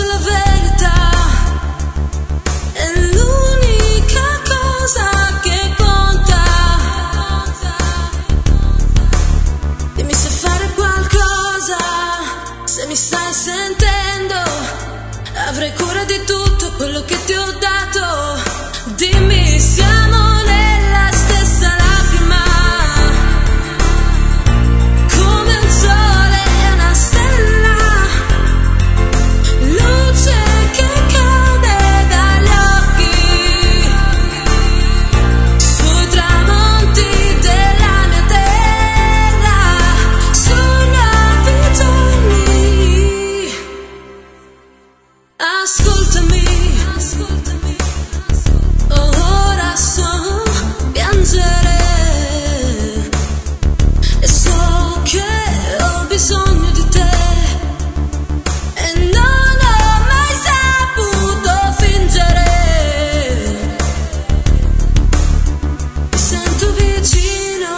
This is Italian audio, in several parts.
fosse la verità, è l'unica cosa che conta. Dimmi se fare qualcosa, se mi stai sentendo, avrei cura di tutto quello che ti ho dato. Dimmi, siamo nella stessa lacrima, come un sole e una stella, luce che cade dagli occhi, sui tramonti della mia terra, su nuovi giorni. Ascoltami, ora so piangere e so che ho bisogno di te e non ho mai saputo fingere. Mi sento vicino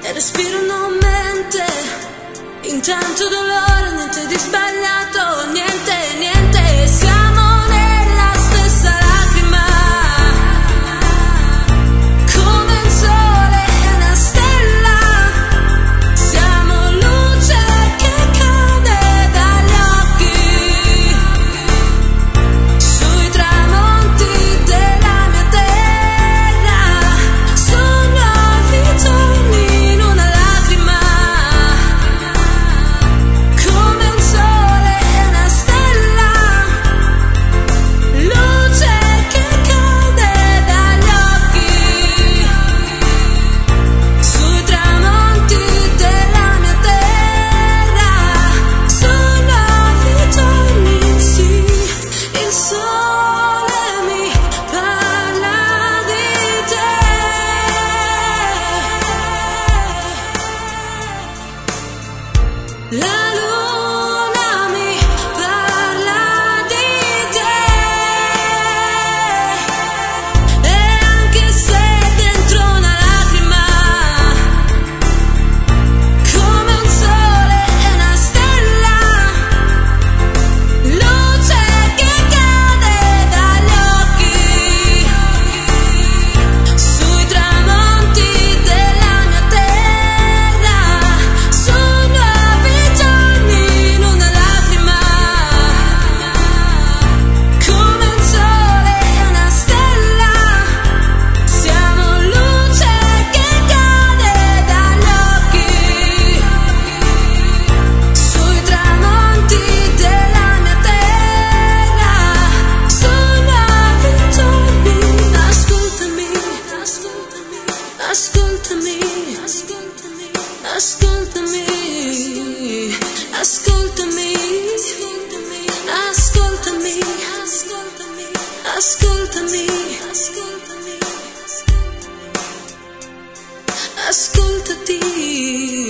e respiro non mente, intanto dolore, niente di sbagliato, niente, niente. Siamo nella stessa lacrima, come un sole e una stella, siamo luce che cade dagli occhi, sui tramonti della mia terra, su nuovi giorni in una lacrima, come un sole e una stella, luce che cade dagli occhi, sui tramonti della mia terra, su nuovi giorni. Sì, il sole mi parla di te, la luna mi parla di te, e anche se dentro una lacrima, come un sole e una stella, luce che cade dagli occhi, sui tramonti della mia terra, su nuovi giorni in una lacrima, come un sole e una stella, siamo luce che cade dagli occhi, sui tramonti della mia terra, su nuovi giorni. Ascoltami, ascoltami, ascoltami, ascoltami, ascoltami, ascoltami, ascoltami, ascoltati.